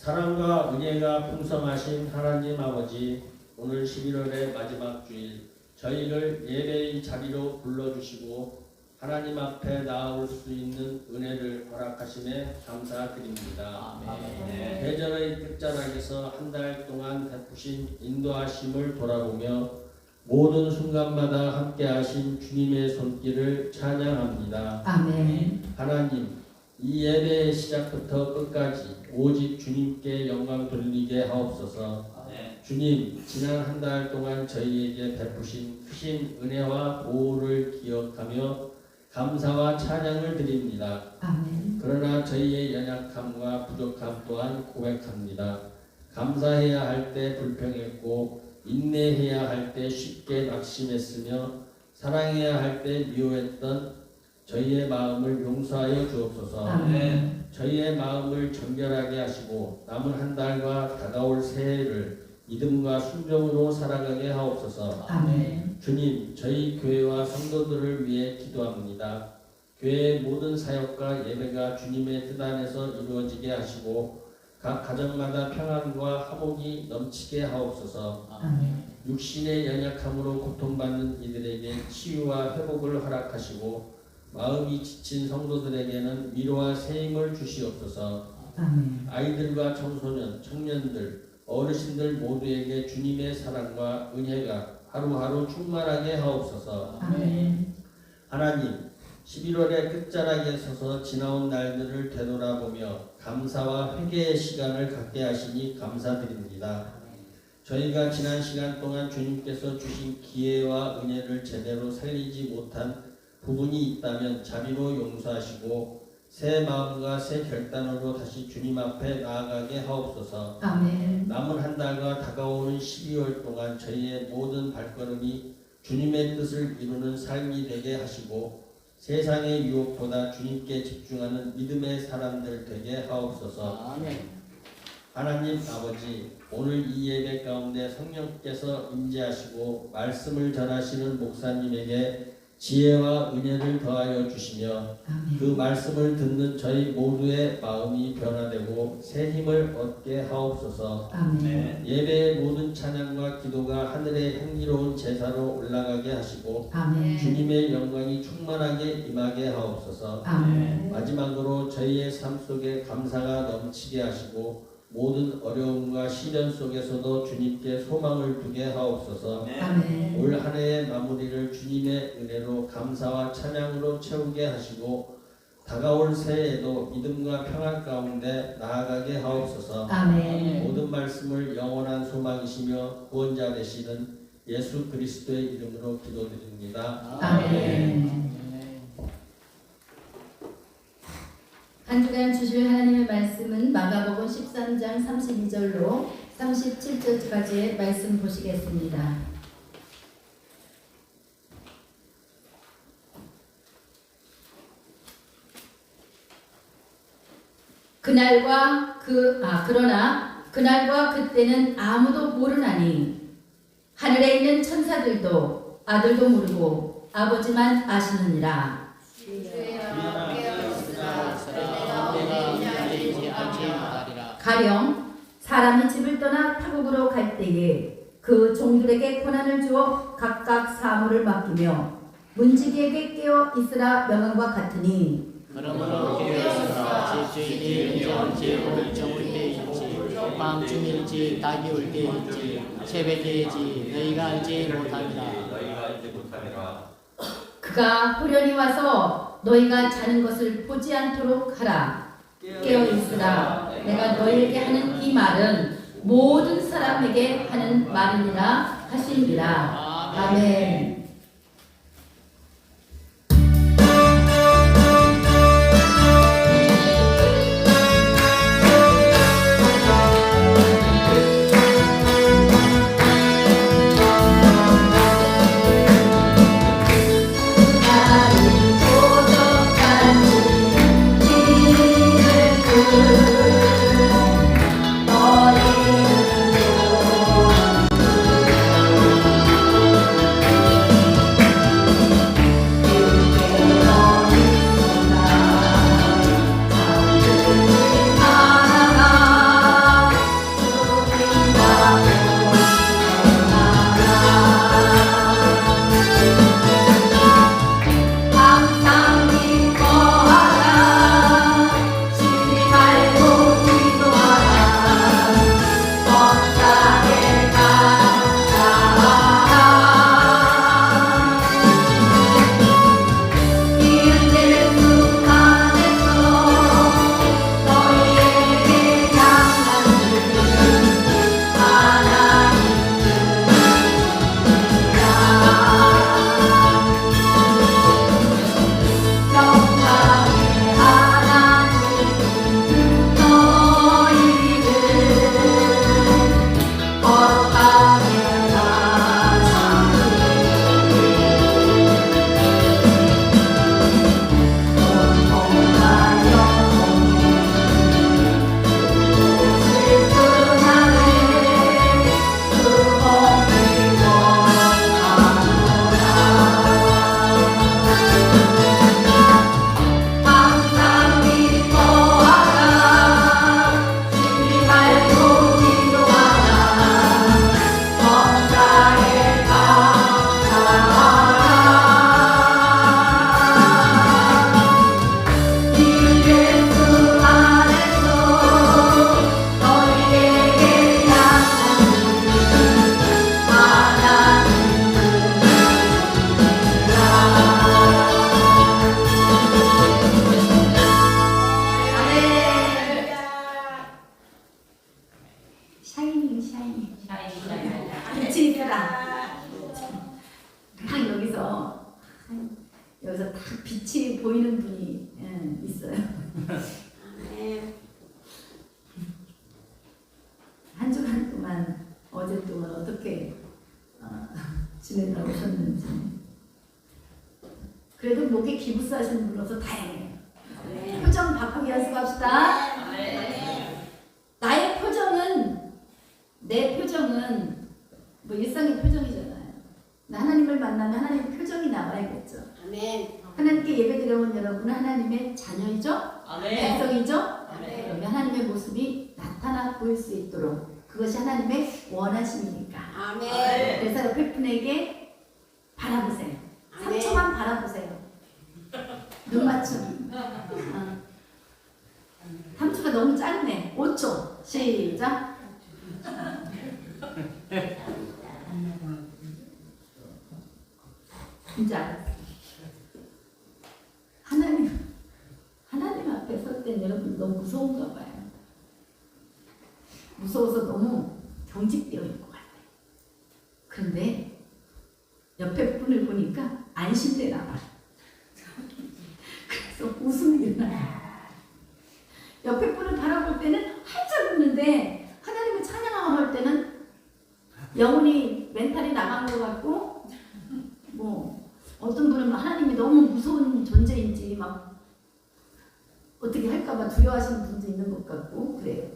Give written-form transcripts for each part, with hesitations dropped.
사랑과 은혜가 풍성하신 하나님 아버지, 오늘 11월의 마지막 주일 저희를 예배의 자리로 불러주시고 하나님 앞에 나아올 수 있는 은혜를 허락하심에 감사드립니다. 아멘. 계절의 끝자락에서 한 달 동안 베푸신 인도하심을 돌아보며 모든 순간마다 함께하신 주님의 손길을 찬양합니다. 아멘. 하나님, 이 예배의 시작부터 끝까지 오직 주님께 영광 돌리게 하옵소서. 주님, 지난 한 달 동안 저희에게 베푸신 크신 은혜와 보호를 기억하며 감사와 찬양을 드립니다. 아멘. 그러나 저희의 연약함과 부족함 또한 고백합니다. 감사해야 할 때 불평했고 인내해야 할 때 쉽게 낙심했으며 사랑해야 할 때 미워했던 저희의 마음을 용서하여 주옵소서. 아멘. 저희의 마음을 정결하게 하시고 남은 한 달과 다가올 새해를 믿음과 순종으로 살아가게 하옵소서. 아멘. 주님, 저희 교회와 성도들을 위해 기도합니다. 교회의 모든 사역과 예배가 주님의 뜻 안에서 이루어지게 하시고 각 가정마다 평안과 화목이 넘치게 하옵소서. 아멘. 육신의 연약함으로 고통받는 이들에게 치유와 회복을 허락하시고 마음이 지친 성도들에게는 위로와 새 힘을 주시옵소서. 아멘. 아이들과 청소년, 청년들, 어르신들 모두에게 주님의 사랑과 은혜가 하루하루 충만하게 하옵소서. 아멘. 하나님, 11월의 끝자락에 서서 지나온 날들을 되돌아보며 감사와 회개의 시간을 갖게 하시니 감사드립니다. 저희가 지난 시간 동안 주님께서 주신 기회와 은혜를 제대로 살리지 못한 부분이 있다면 자비로 용서하시고 새 마음과 새 결단으로 다시 주님 앞에 나아가게 하옵소서. 아멘. 남은 한 달과 다가오는 12월 동안 저희의 모든 발걸음이 주님의 뜻을 이루는 삶이 되게 하시고 세상의 유혹보다 주님께 집중하는 믿음의 사람들 되게 하옵소서. 아멘. 하나님 아버지, 오늘 이 예배 가운데 성령께서 임재하시고 말씀을 전하시는 목사님에게 지혜와 은혜를 더하여 주시며 아멘. 그 말씀을 듣는 저희 모두의 마음이 변화되고 새 힘을 얻게 하옵소서. 아멘. 예배의 모든 찬양과 기도가 하늘의 향기로운 제사로 올라가게 하시고 아멘. 주님의 영광이 충만하게 임하게 하옵소서. 아멘. 마지막으로 저희의 삶 속에 감사가 넘치게 하시고 모든 어려움과 시련 속에서도 주님께 소망을 두게 하옵소서. 아멘. 올 한 해의 마무리를 주님의 은혜로 감사와 찬양으로 채우게 하시고 다가올 새해에도 믿음과 평안 가운데 나아가게 하옵소서. 아멘. 모든 말씀을 영원한 소망이시며 구원자 되시는 예수 그리스도의 이름으로 기도드립니다. 아멘. 한 주간 주실 하나님의 말씀은 마가복음 13장 32절로 37절까지의 말씀 보시겠습니다. 그러나 그날과 그때는 아무도 모르나니 하늘에 있는 천사들도 아들도 모르고 아버지만 아시느니라. 가령 사람이 집을 떠나 타국으로 갈 때에 그 종들에게 권한을 주어 각각 사물을 맡기며 문지기에게 깨어 있으라 명함과 같으니 그러므로 깨어있으라. 집주인이 언제 올정올 때일지 밤중일지 낙이 올 때일지 새벽에일지 너희가 알지 못하리라. 그가 호련히 와서 너희가 자는 것을 보지 않도록 하라. 깨어 있으라. 내가 너희에게 하는 이 말은 모든 사람에게 하는 말이니라 하시니라. 아멘. 어린 빛이 있으라. 딱 여기서 딱 빛이 보이는 분이 있어요. 한 주간 동안 어제 동안 어떻게 지내다 오셨는지. 그래도 목에 기부스하시는 분으로서 다행이에요. 표정 바꾸기 연습합시다. 나의 표정은, 내 표정은 뭐 일상의 표정이잖아요. 나 하나님을 만나면 하나님의 표정이 나와야겠죠. 하나님께 예배드려온 여러분은 하나님의 자녀이죠? 백성이죠? 그러면 하나님의 모습이 나타나 보일 수 있도록 그것이 하나님의 원하심이니까. 그래서 옆에 분에게 바라보세요. 3초만 바라보세요. 눈 맞춤. 3초가 너무 짧네. 5초. 시작. 진짜 하나님 앞에 설 땐 여러분 너무 무서운가 봐요. 무서워서 너무 경직되어 있는 것 같아요. 그런데 옆에 분을 보니까 안심되나 봐요. 그래서 웃음이 일어나요. 옆에 분을 바라볼 때는 활짝 웃는데 하나님을 찬양하고 할 때는 영혼이 멘탈이 나간 것 같고, 뭐 어떤 분은 하나님이 너무 무서운 존재인지 막 어떻게 할까봐 두려워하시는 분도 있는 것 같고 그래요.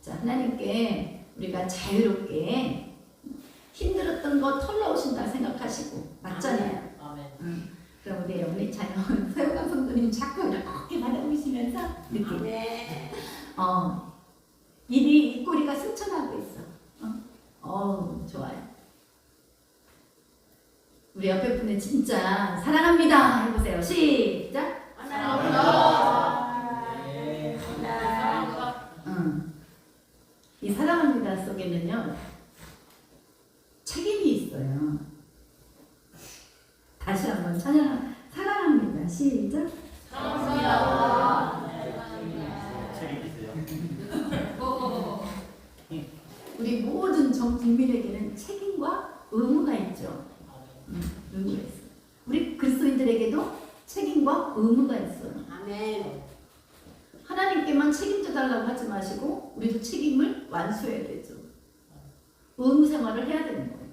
자, 하나님께 우리가 자유롭게 힘들었던 거 털어오신다 생각하시고 맞잖아요. 그럼 우리 어머니 자녀 세우강 성도님 자꾸 이렇게 바라보시면서 이렇게 이 꼬리가 승천하고 있어. 좋아요. 우리 옆에 분은 진짜 사랑합니다 해보세요. 시작. 이 사랑합니다 속에는요 책임이 있어요. 다시 한번 사랑합니다. 시작. 우리 모든 전 국민에게는 책임과 의무가 있죠. 의무가 있어요. 우리 그리스도인들에게도 책임과 의무가 있어요. 하나님께만 책임져 달라고 하지 마시고 우리도 책임을 완수해야 되죠. 의무 생활을 해야 되는 거예요.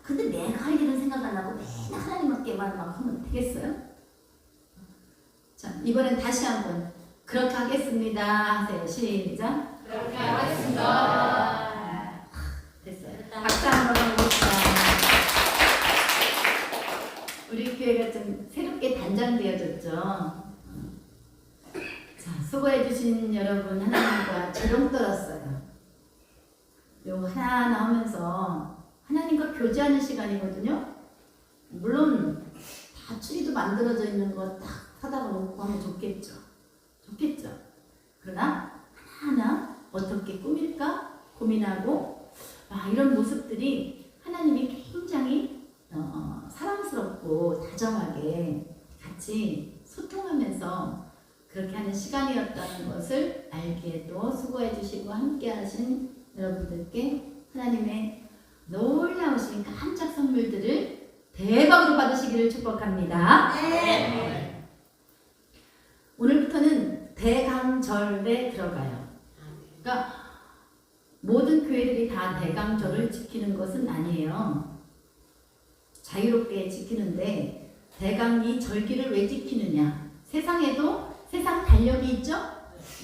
근데 내가 할 일은 생각 안 하고 맨날 하나님께만 막 하면 되겠어요? 자, 이번엔 다시 한번 그렇게 하겠습니다 하세요. 시작. 그렇게 하겠습니다. 됐어요. 박수 한번 해봅시다. 우리 교회가 좀 새롭게 단장되어졌죠. 자, 수고해주신 여러분 하나님과 재롱 떨었어요. 요거 하나하나 하면서 하나님과 교제하는 시간이거든요. 물론 다 추리도 만들어져 있는 거 딱 사다가 놓고 하면 좋겠죠. 그러나 하나하나 어떻게 꾸밀까 고민하고 이런 모습들이 하나님이 굉장히 사랑스럽고 다정하게 같이 소통하면서 그렇게 하는 시간이었다는 것을 알기에도 수고해 주시고 함께 하신 여러분들께 하나님의 놀라우신 깜짝 선물들을 대박으로 받으시기를 축복합니다. 네. 오늘부터는 대강절에 들어가요. 그러니까 모든 교회들이 다 대강절을 지키는 것은 아니에요. 자유롭게 지키는데 대강 이 절기를 왜 지키느냐? 세상에도 세상 달력이 있죠?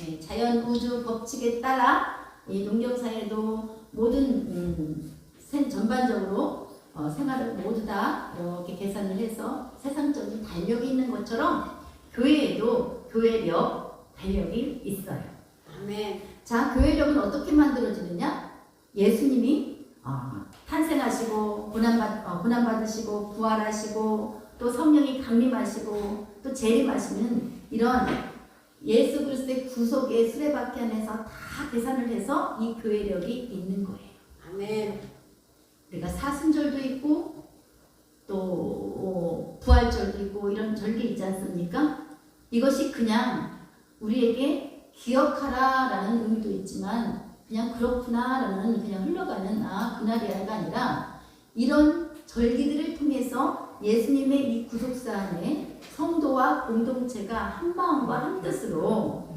네, 자연 우주 법칙에 따라 이 농경사에도 모든 전반적으로 생활을 모두 다 이렇게 계산을 해서 세상적인 달력이 있는 것처럼 교회에도 교회력 달력이 있어요. 아멘. 자, 교회력은 어떻게 만들어지느냐? 예수님이 탄생하시고 고난받으시고 부활하시고 또 성령이 강림하시고 또 재림하시는 이런 예수 그리스도의 구속의 수레바퀴 안에서 다 계산을 해서 이 교회력이 있는 거예요. 아멘. 우리가 사순절도 있고 또 부활절도 있고 이런 절기 있지 않습니까? 이것이 그냥 우리에게 기억하라라는 의미도 있지만 그냥 그렇구나라는 그냥 흘러가는 그날이야가 아니라 이런 절기들을 통해서 예수님의 이 구속사 안에 성도와 공동체가 한 마음과 한 뜻으로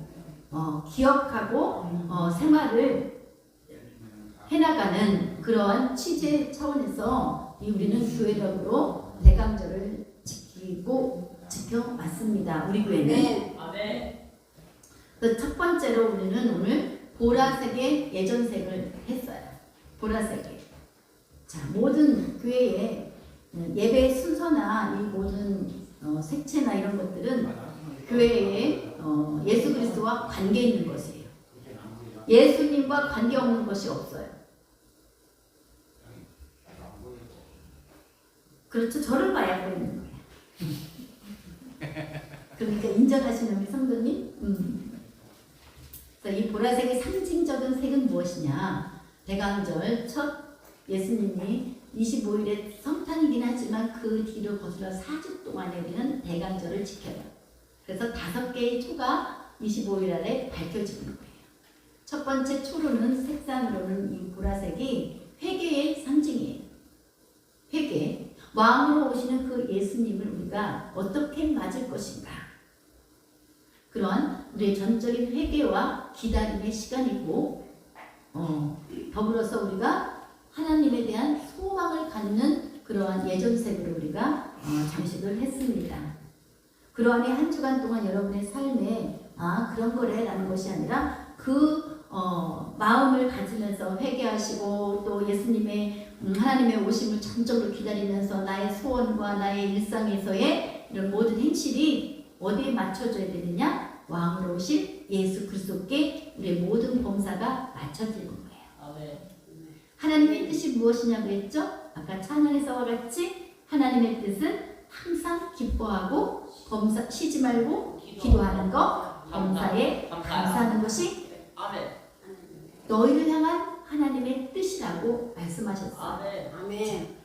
기억하고 생활을 해나가는 그러한 취재 차원에서 우리는 교회력으로 대강절을 지켜왔습니다. 우리 교회는. 아멘. 그래서 첫 번째로 우리는 오늘 보라색의 예전색을 했어요. 보라색의. 자, 모든 교회의 예배 순서나 이 모든 색채나 이런 것들은 교회의 예수 그리스도와 관계 있는 것이에요. 예수님과 관계 없는 것이 없어요. 그렇죠. 저를 봐야 보이는 거예요. 그러니까 인정하시는 우리 성도님. 그래서 이 보라색의 상징적인 색은 무엇이냐? 대강절 첫 예수님이 25일에 성탄이긴 하지만 그 뒤로 거슬러 4주 동안에 우리는 대강절을 지켜요. 그래서 5개의 초가 25일 아래 밝혀지는 거예요. 첫 번째 초로는 색상으로는 이 보라색이 회개의 상징이에요. 회개. 왕으로 오시는 그 예수님을 우리가 어떻게 맞을 것인가. 그런 우리의 전적인 회개와 기다림의 시간이고 더불어서 우리가 하나님에 대한 소망을 갖는 그러한 예전색으로 우리가 장식을 했습니다. 그러한 한 주간 동안 여러분의 삶에 그런 거래라는 것이 아니라 그 마음을 가지면서 회개하시고 또 예수님의 하나님의 오심을 전적으로 기다리면서 나의 소원과 나의 일상에서의 이런 모든 행실이 어디에 맞춰져야 되느냐? 왕으로 오실 예수 그리스도께 우리의 모든 범사가 맞춰지는 거예요. 아멘. 하나님의 뜻이 무엇이냐고 했죠? 아까 찬양에서와 같이 하나님의 뜻은 항상 기뻐하고 쉬지 말고 기도하는 것, 범사에 감사하는 것이 아멘. 너희를 향한 하나님의 뜻이라고 말씀하셨어요. 아멘. 아멘.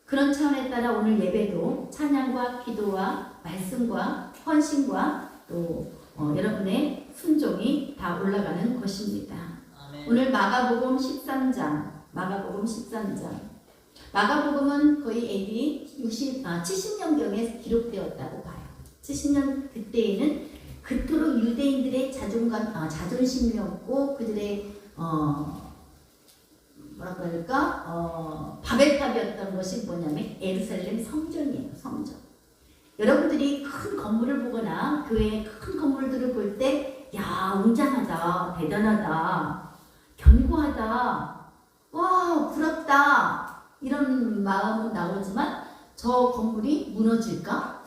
그런 차원에 따라 오늘 예배도 찬양과 기도와 말씀과 헌신과 또 여러분의 순종이 다 올라가는 것입니다. 아멘. 오늘 마가복음 13장. 마가복음은 거의 AD 70년경에 기록되었다고 봐요. 70년 그때에는 그토록 유대인들의 자존심이었고 그들의 뭐라고 할까? 바벨탑이었던 것이 뭐냐면 예루살렘 성전이에요. 성전. 여러분들이 큰 건물을 보거나 교회의 큰 건물들을 볼 때 야, 웅장하다, 대단하다, 견고하다, 와, 부럽다 이런 마음은 나오지만 저 건물이 무너질까?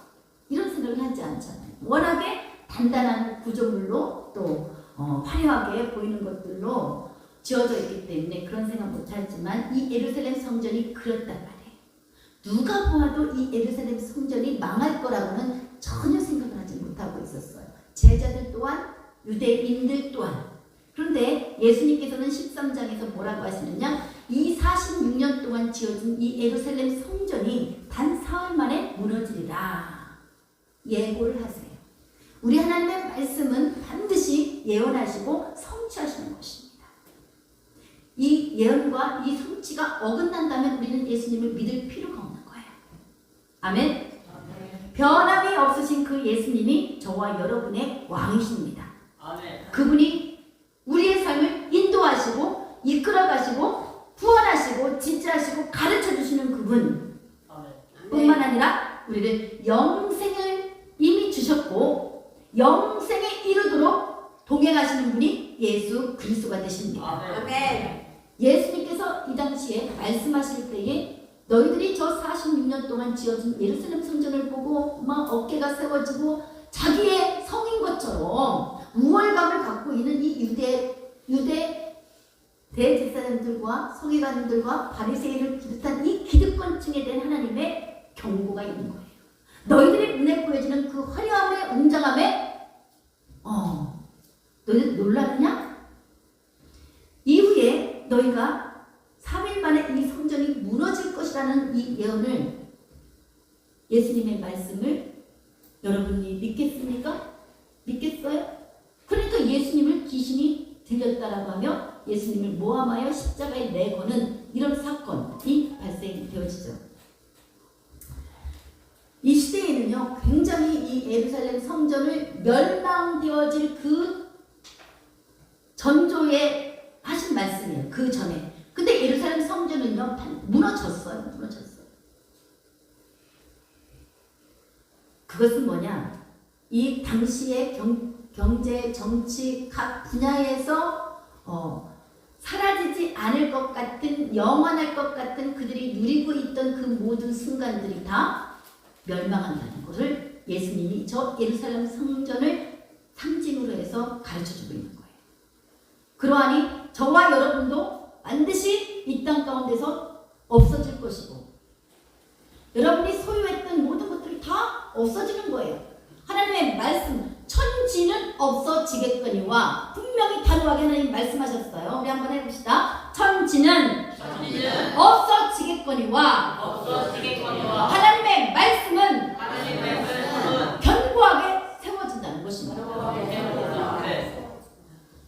이런 생각을 하지 않잖아요. 워낙에 단단한 구조물로 또 화려하게 보이는 것들로 지어져 있기 때문에 그런 생각 못하지만 이 예루살렘 성전이 그렇단 말이에요. 누가 보아도 이 예루살렘 성전이 망할 거라고는 전혀 생각을 하지 못하고 있었어요. 제자들 또한 유대인들 또한. 그런데 예수님께서는 13장에서 뭐라고 하시느냐? 이 46년 동안 지어진 이 예루살렘 성전이 단 사흘 만에 무너지리라 예고를 하세요. 우리 하나님의 말씀은 반드시 예언하시고 성취하시는 것입니다. 이 예언과 이 성취가 어긋난다면 우리는 예수님을 믿을 필요가 없는 거예요. 아멘. 변함이 없으신 그 예수님이 저와 여러분의 왕이십니다. 아멘. 그분이 우리의 삶을 인도하시고 이끌어가시고 구원하시고 지지하시고 가르쳐주시는 그분 뿐만 아니라 우리를 영생을 이미 주셨고 영생에 이르도록 동행하시는 분이 예수 그리스도가 되십니다. 아멘. 예수님께서 이 당시에 말씀하실 때에 너희들이 저 46년 동안 지어진 예루살렘 성전을 보고 막 어깨가 세워지고 자기의 성인 것처럼 우월감을 갖고 있는 이 유대 대제사장들과 서기관들과 바리새인을 비롯한 이 기득권층에 대한 하나님의 경고가 있는 거예요. 너희들의 눈에 보여지는 그 화려함의 웅장함에 너희들 놀라느냐? 이후에 너희가 3일 만에 이 성전이 무너질 것이라는 이 예언을 예수님의 말씀을 여러분이 믿겠습니까? 믿겠어요? 그러니까 예수님을 귀신이 들렸다라고 하며 예수님을 모함하여 십자가에 내거는 이런 사건이 발생되어지죠. 이 시대에는요, 굉장히 이 예루살렘 성전을 멸망되어질 그 전조에 하신 말씀이에요. 그 전에. 근데 예루살렘 성전은요, 무너졌어요. 그것은 뭐냐? 이 당시의 경제, 정치 각 분야에서 사라지지 않을 것 같은, 영원할 것 같은 그들이 누리고 있던 그 모든 순간들이 다 멸망한다는 것을 예수님이 저 예루살렘 성전을 상징으로 해서 가르쳐주고 있는 거예요. 그러하니 저와 여러분도 반드시 이 땅 가운데서 없어질 것이고 여러분이 소유했던 모든 것들이 다 없어지는 거예요. 하나님의 말씀, 천지는 없어지겠거니와 분명히 단호하게 하나님 말씀하셨어요. 우리 한번 해봅시다. 천지는 없어지겠거니와 하나님의 말씀은 견고하게 세워진다는 것입니다.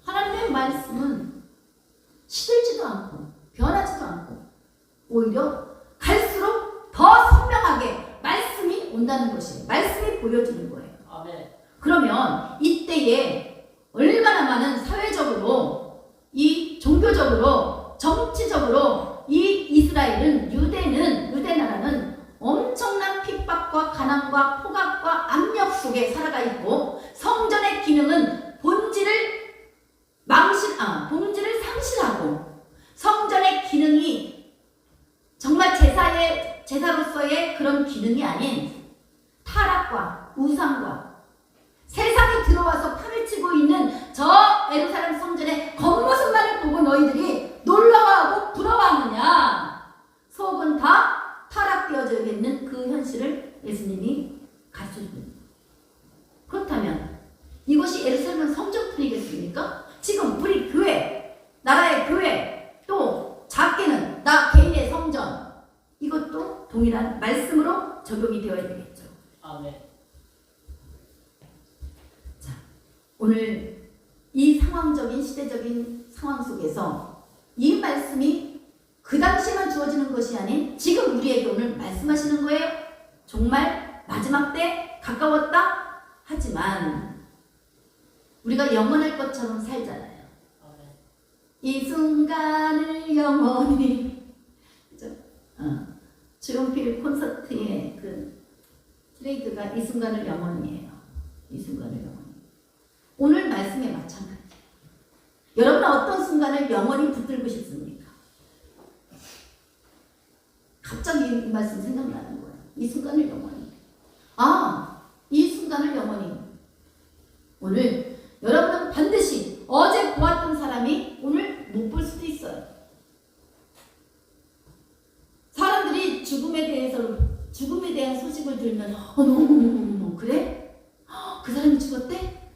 하나님의 말씀은 시들지도 않고 변하지도 않고 오히려 갈수록 더 선명하게 말씀이 온다는 것이에요. 말씀이 보여주는 거예요. 그러면 이때에 얼마나 많은 사회적으로, 이 종교적으로, 정치적으로 이 이스라엘은, 유대 나라는 엄청난 핍박과 가난과 폭압과 압력 속에 살아가 있고 성전의 기능은 본질을 상실하고 성전의 기능이 정말 제사로서의 그런 기능이 아닌 타락과 우상과 세상이 들어와서 판을 치고 있는 저 예루살렘 성전의 겉모습만을 보고 너희들이 놀라워하고 부러워하느냐? 속은 다 타락되어져 있는 그 현실을 예수님이 가르쳐주고 있습니다. 그렇다면 이것이 예루살렘 성전뿐이겠습니까? 지금 우리 교회, 나라의 교회, 또 작게는 나 개인의 성전, 이것도 동일한 말씀으로 적용이 되어야 되겠죠. 자, 오늘 이 상황적인 시대적인 상황 속에서 이 말씀이 그 당시만 주어지는 것이 아닌 지금 우리에게 오늘 말씀하시는 거예요. 정말 마지막 때 가까웠다 하지만 우리가 영원할 것처럼 살잖아요. 이 순간을 영원히, 그죠? 주용필 콘서트의 그 트레이드가 이 순간을 영원히예요. 이 순간을 영원히. 오늘 말씀에 마찬가지예요. 여러분은 어떤 순간을 영원히 붙들고 싶습니까? 갑자기 이 말씀 생각나는 거예요. 이 순간을 영원히. 이 순간을 영원히. 오늘 여러분은 반드시 어제 보았던 사람이 오늘 못 볼 수도 있어요. 사람들이 죽음에 대한 소식을 들으면 어머 그래? 그 사람이 죽었대?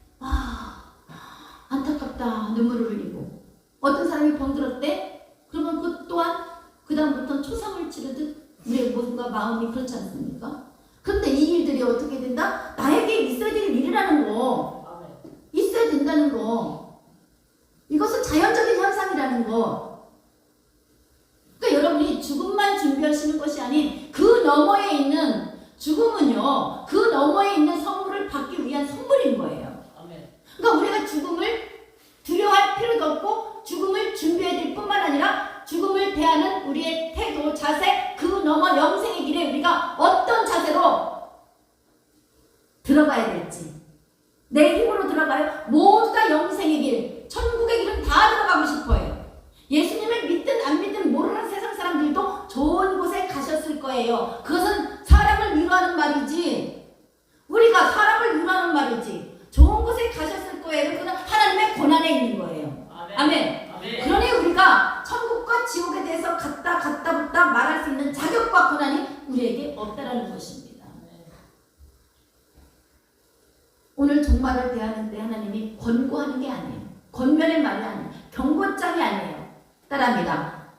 안타깝다 눈물을 흘리고 어떤 사람이 병들었대? 그러면 그 또한 그 다음부터 초상을 치르듯 우리의 모습과 마음이 그렇지 않습니까? 그런데 이 일들이 어떻게 된다? 나에게 있어야 될 일이라는 거, 있어야 된다는 거, 이것은 자연적인 현상이라는 거. 그러니까 여러분이 죽음만 준비하시는 것이 아닌 그 너머에 있는 죽음은요, 그 너머에 있는 선물을 받기 위한 선물인 거예요. 그러니까 우리가 죽음을 두려워할 필요도 없고 죽음을 준비해야 될 뿐만 아니라 죽음을 대하는 우리의 태도, 자세, 그 너머 영생의 길에 우리가 어떤 자세로 들어가야 될지, 내 힘으로 들어가요. 모두 다 영생의 길, 천국의 길은 다 들어가고 싶어요. 예수님을 믿든 안 믿든 모르는 세상 사람들도 좋은 곳에 가셨을 거예요. 그것은 사람을 위로하는 말이지, 우리가 사람을 위로하는 말이지, 좋은 곳에 가셨을 거예요. 그건 하나님의 권한에 있는 거예요. 아멘. 그러니 우리가 천국과 지옥에 대해서 갔다 붙다 말할 수 있는 자격과 권한이 우리에게 없다라는 것입니다. 오늘 종말을 대하는데 하나님이 권고하는 게 아니에요. 권면의 말이 아니에요. 경고장이 아니에요. 따라합니다.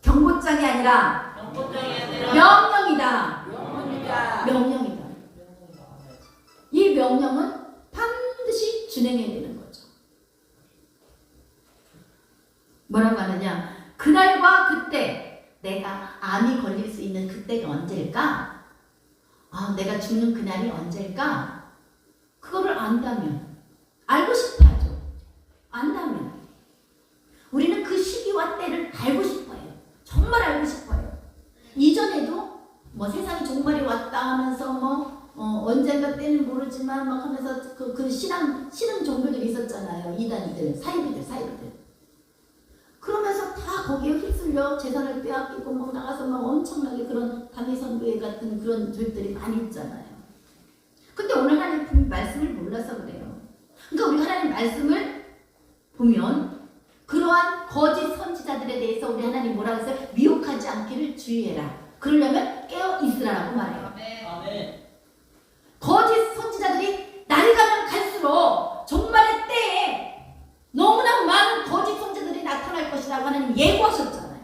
경고장이 아니라 명령이다. 명령이다. 이 명령은 반드시 준행해야 되는 거죠. 뭐라고 하느냐? 그날과 그때, 내가 암이 걸릴 수 있는 그때가 언제일까? 내가 죽는 그날이 언제일까? 그거를 안다면, 알고 싶어 하죠. 안다면 우리는 그 시기와 때를 알고 싶어요. 정말 알고 싶어요. 이전에도 뭐 세상에 종말이 왔다 하면서 언젠가 때는 모르지만 막 하면서 그 신앙 종교들이 있었잖아요. 이단이들, 사이비들. 그러면서 다 거기에 휩쓸려 재산을 빼앗기고 막 나가서 막 엄청나게 그런 다미선교회 같은 그런 조직들이 많이 있잖아요. 근데 오늘 하나님 말씀을 몰라서 그래요. 그러니까 우리 하나님 말씀을 보면 그러한 거짓 선지자들에 대해서 우리 하나님 뭐라고 했어요? 미혹하지 않기를 주의해라. 그러려면 깨어 있으라라고 말해요. 아멘. 거짓 선지자들이 날이 가면 갈수록 종말의 때에 너무나 많은 거짓 선지자들이 나타날 것이라고 하나님 예고하셨잖아요.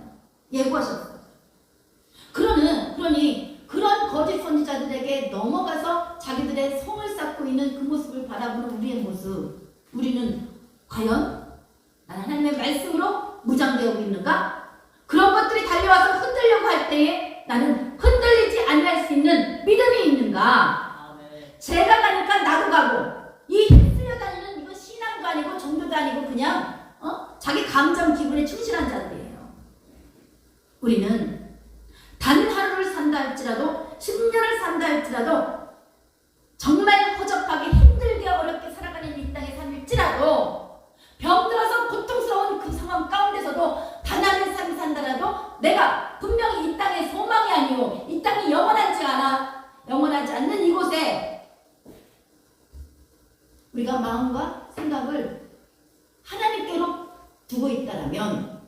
예고하셨어요. 그러니 그런 거짓 선지자들에게 넘어가서 자기들의 성을 쌓고 있는 그 모습을 바라보는 우리의 모습, 우리는 과연 나는 하나님의 말씀으로 무장되어 있는가? 그런 것들이 달려와서 흔들려고 할 때에 나는 흔들리지 않을 수 있는 믿음이 있는가? 제가 가니까 나도 가고, 이 휩쓸려 다니는 이거 신앙도 아니고 종교도 아니고 그냥 자기 감정 기분에 충실한 자들이에요. 우리는 단 하루를 산다 할지라도 10년을 산다 할지라도 정말 허접하게 힘들게 어렵게 살아가는 이 땅의 삶일지라도 병들어서 고통스러운 그 상황 가운데서도 단 하루의 삶을 산다라도 내가 분명히 이 땅의 소망이 아니오, 이 땅이 영원하지 않는 이곳에 우리가 마음과 생각을 하나님께로 두고 있다라면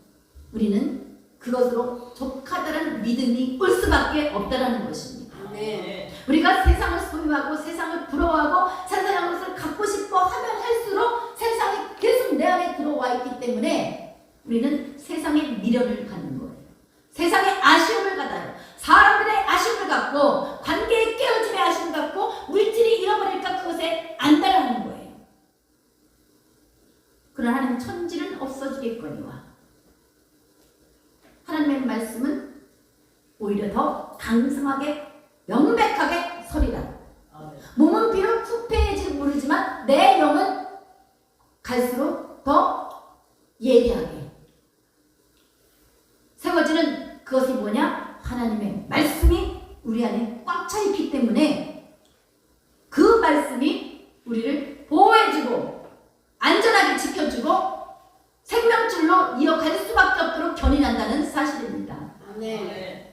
우리는 그것으로 족하다는 믿음이 올 수밖에 없다라는 것입니다. 아멘. 우리가 세상을 소유하고 세상을 부러워하고 세상의 것을 갖고 싶어 하면 할수록 세상이 계속 내 안에 들어와 있기 때문에 우리는 세상의 미련을 갖는 거예요. 세상의 아쉬움을 갖아요. 사람들의 아쉬움을 갖고 관계의 깨어짐의 아쉬움을 갖고 물질이 잃어버릴까 그것에 안달하는 거예요. 그러나 하나님 천지는 없어지겠거니와 하나님의 말씀은 오히려 더 강성하게 명백하게 서리라. 몸은 비록 후패해질지 모르지만 내 영은 갈수록 더 예리하게 세워지는 그것이 뭐냐? 하나님의 말씀이 우리 안에 꽉 차 있기 때문에 그 말씀이 우리를 보호해주고 안전하게 지켜주고 생명줄로 이어갈 수밖에 없도록 견인한다는 사실입니다. 아멘.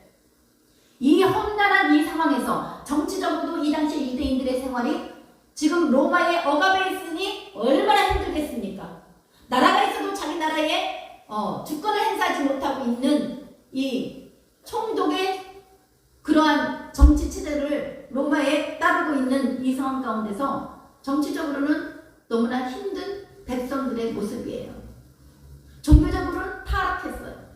이 험난한 이 상황에서 정치적으로도 이 당시 유대인들의 생활이 지금 로마의 억압에 있으니 얼마나 힘들겠습니까? 나라가 있어도 자기 나라에 주권을 행사하지 못하고 있는 이 총독의 그러한 정치 체제를 로마에 따르고 있는 이 상황 가운데서 정치적으로는 너무나 힘든 백성들의 모습이에요. 종교적으로는 타락했어요.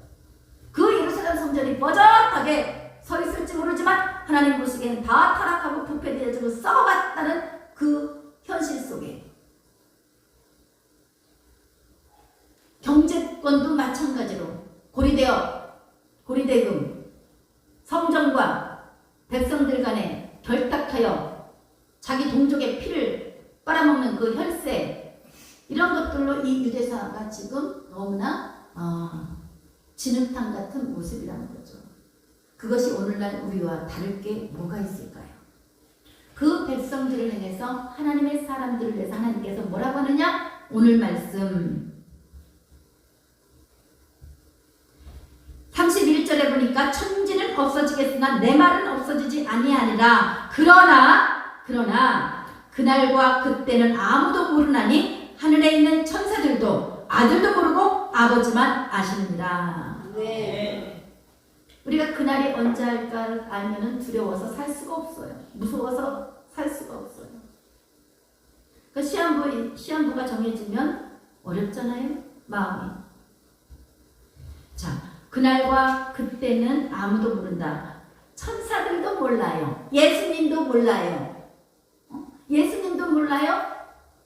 그 예루살렘 성전이 뻐젓하게 서 있을지 모르지만 하나님 보시기에는 다 타락하고 부패되어지고 썩어갔다는 그 현실 속에 경제권도 마찬가지로 고리대금 성전과 백성들 간에 결탁하여 자기 동족의 피를 빨아먹는 그 혈세, 이런 것들로 이 유대사가 지금 너무나 진흙탕 같은 모습이라는 거죠. 그것이 오늘날 우리와 다를 게 뭐가 있을까요? 그 백성들을 향해서 하나님의 사람들을 위해서 하나님께서 뭐라고 하느냐? 오늘 말씀 31절에 보니까 천지는 없어지겠으나 내 말은 없어지지 아니하니라. 그러나 그날과 그때는 아무도 모르나니 하늘에 있는 천사들도 아들도 모르고 아버지만 아시느니라. 네. 우리가 그날이 언제 할까를 알면은 두려워서 살 수가 없어요. 무서워서 살 수가 없어요. 그 시한부가 정해지면 어렵잖아요, 마음이. 자, 그날과 그때는 아무도 모른다. 천사들도 몰라요. 예수님도 몰라요. 예수님도 몰라요.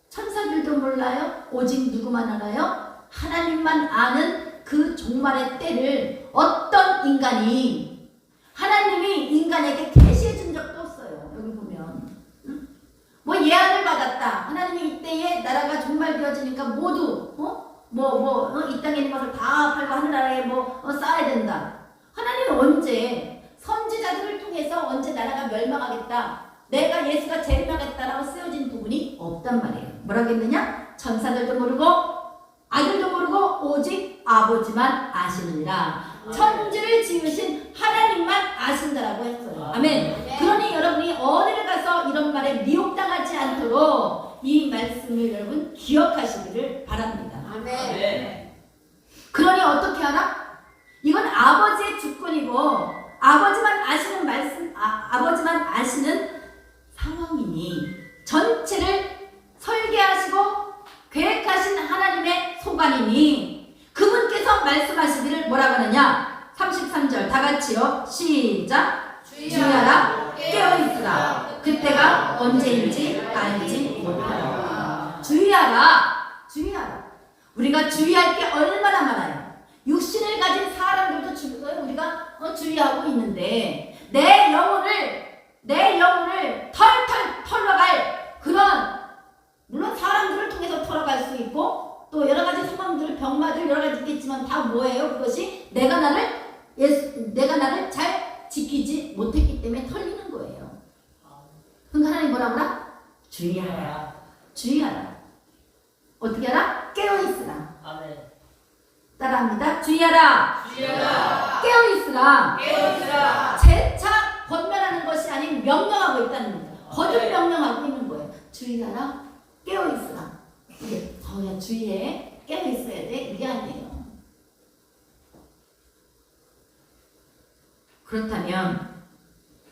천사들도 몰라요. 오직 누구만 알아요? 하나님만 아는 그 종말의 때를 어떤 인간이 하나님이 인간에게 계시해 준 적도 없어요. 여기 보면 뭐 예언을 받았다. 하나님이 이때에 나라가 종말되어지니까 모두 이 땅에 있는 것을 다 팔고 하늘나라에 쌓아야 된다. 하나님이 언제 선지자들을 통해서 언제 나라가 멸망하겠다. 내가 예수가 재림하겠다라고 쓰여진 부분이 없단 말이에요. 뭐라고 했느냐? 천사들도 모르고 아들도 모르고 오직 아버지만 아시느니라. 천지를 지으신 하나님만 아신다라고 했어요. 아멘. 그러니 여러분이 어디를 가서 이런 말에 미혹당하지 않도록 이 말씀을 여러분 기억하시기를 바랍니다. 아멘. 그러니 어떻게 하나? 이건 아버지의 주권이고 아버지만 아시는 말씀, 아버지만 아시는 상황이니 전체를 설계하시고 계획하신 하나님의 소관이니 그분께서 말씀하시기를 뭐라고 하느냐? 33절 다 같이요. 시작. 주의하라 깨어있으라 그때가 언제인지 알지 못하라. 주의하라. 우리가 주의할 게 얼마나 많아요. 육신을 가진 사람들도 우리가 주의하고 있는데 내 영혼을 털털 털어갈 그런 물론 사람들을 통해서 털어갈 수 있고 또 여러 가지 상황들 병마들 여러 가지 있겠지만 다 뭐예요? 그것이 내가 나를 잘 지키지 못했기 때문에 털리는 거예요. 그러니까 하나님 뭐라 그러나? 주의하라. 어떻게 하라? 깨어있으라. 아멘. 따라합니다. 주의하라. 깨어있으라. 재차 권면하는 것이 아닌 명령하고 있다는 겁니다. 거듭 명령하고 있는 거예요. 주의하라. 깨어있으라. 이게 야 주의해. 깨어있어야 돼. 이게 아니에요. 그렇다면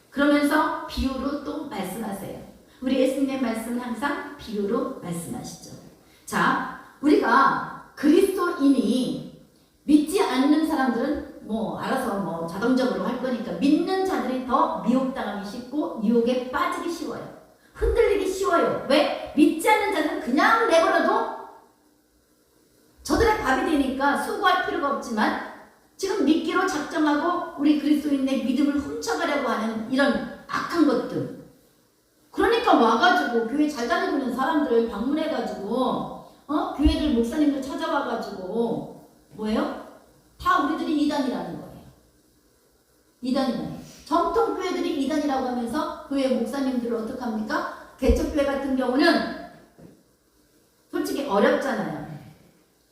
그러면서 비유로 또 말씀하세요. 우리 예수님의 말씀은 항상 비유로 말씀하시죠. 자, 우리가 그리스도인이 믿지 않는 사람들은 알아서 자동적으로 할 거니까 믿는 자들이 더 미혹당하기 쉽고 유혹에 빠지기 쉬워요. 흔들리기 쉬워요. 왜? 믿지 않는 자들은 그냥 내버려도 저들의 밥이 되니까 수고할 필요가 없지만 지금 믿기로 작정하고 우리 그리스도인의 믿음을 훔쳐가려고 하는 이런 악한 것들. 그러니까 와가지고 교회 잘 다니고 있는 사람들을 방문해가지고 교회들 목사님들 찾아와가지고 뭐예요? 다 우리들이 이단이라는 거예요. 이단이라는 정통 교회들이 이단이라고 하면서 교회 목사님들을 어떻게 합니까? 개척교회 같은 경우는 솔직히 어렵잖아요.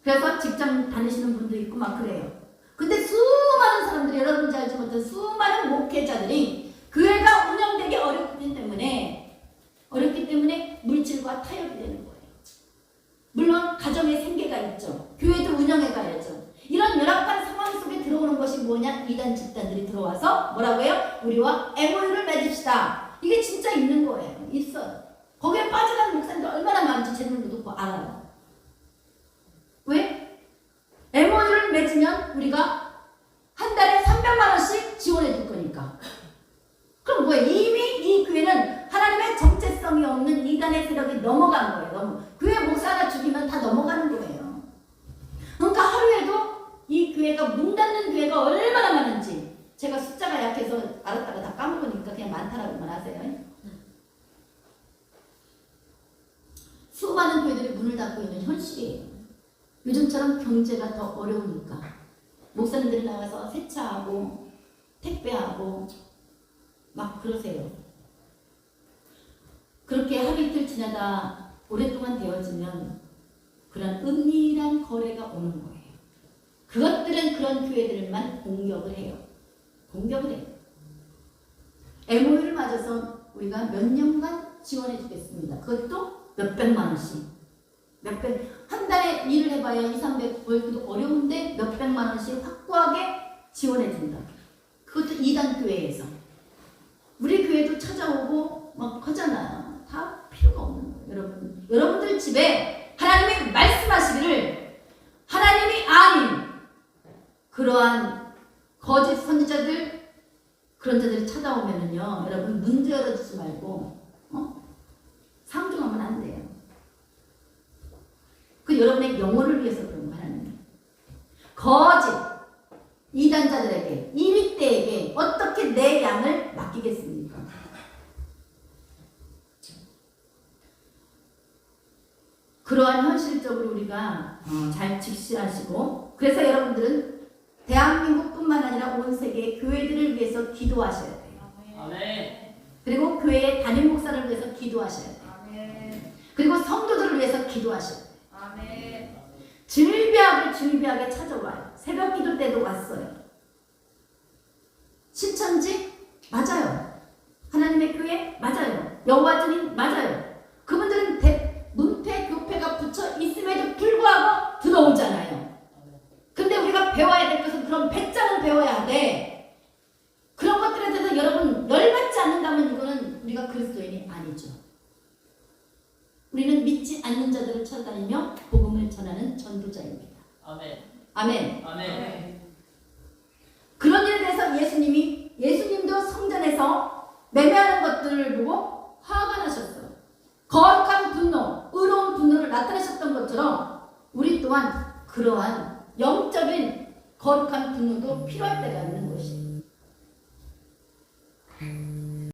그래서 직장 다니시는 분도 있고 막 그래요. 근데 수많은 사람들이 여러분이 알지 못한 수많은 목회자들이 교회가 운영되기 어렵기 때문에 물질과 타협이 되는 거예요. 물론 가정의 생계가 있죠. 교회도 운영해 가야죠. 이런 열악한 상황 속에 들어오는 것이 뭐냐? 이단 집단들이 들어와서 뭐라고 해요? 우리와 MOU를 맺읍시다. 이게 진짜 있는 거예요. 있어요. 거기에 빠져가는 목사님들 얼마나 많은지 제대로 놓고 알아요. 왜? MOU를 맺으면 우리가 한 달에 300만 원씩 지원해 줄 거니까. 그럼 뭐예요? 이미 이 교회는 하나님의 정체성이 없는 이단의 세력이 넘어간 거예요. 교회 목사 하나 죽이면 다 넘어가는 거예요. 그러니까 하루에도 이 교회가 문 닫는 교회가 얼마나 많은지 제가 숫자가 약해서 알았다가 다 까먹으니까 그냥 많다라고만 하세요. 수많은 교회들이 문을 닫고 있는 현실이에요. 요즘처럼 경제가 더 어려우니까 목사님들이 나가서 세차하고 택배하고 막 그러세요. 그렇게 하루 이틀 지나다 오랫동안 되어지면 그런 은밀한 거래가 오는 거예요. 그것들은 그런 교회들만 공격을 해요. MOU를 맞아서 우리가 몇 년간 지원해 주겠습니다. 그것도 몇백만 원씩. 한 달에 일을 해봐야 200-300 벌기도 어려운데 몇백만 원씩 확고하게 지원해 준다. 그것도 이단 교회에서. 우리 교회도 찾아오고 막 하잖아요. 다 필요가 없는 거예요. 여러분들 집에 하나님이 말씀하시기를 하나님이 아닌 그러한 거짓 선지자들 그런 자들이 찾아오면은요, 여러분 문제 열어주지 말고 상종하면 안 돼요. 그 여러분의 영혼을 위해서 그런 거 하나님. 거짓 이단자들에게, 이윗대에게 어떻게 내 양을 맡기겠습니까? 그러한 현실적으로 우리가 잘 직시하시고, 그래서 여러분들은 대한민국뿐만 아니라 온 세계 교회들을 위해서 기도하셔야 돼요. 아멘. 그리고 교회의 담임 목사를 위해서 기도하셔야 돼요. 아멘. 그리고 성도들을 위해서 기도하셔야 돼요. 아멘. 즐비하게 찾아와요. 새벽 기도 때도 왔어요. 신천지 맞아요. 하나님의 교회 맞아요. 여호와 주님 맞아요. 그분들은 문패 교패가 붙여 있음에도 불구하고 들어오잖아요. 근데 우리가 배워야 될 것은 그런 배짱을 배워야 돼. 그런 것들에 대해서 여러분 열받지 않는다면 이거는 우리가 그리스도인이 아니죠. 우리는 믿지 않는 자들을 찾아다니며 복음을 전하는 전도자입니다. 아멘. 아멘. 아멘. 그런 일에 대해서 예수님도 성전에서 매매하는 것들을 보고 화가 나셨어요. 거룩한 분노, 의로운 분노를 나타내셨던 것처럼 우리 또한 그러한 영적인 거룩한 분노도 필요할 때가 있는 것이에요.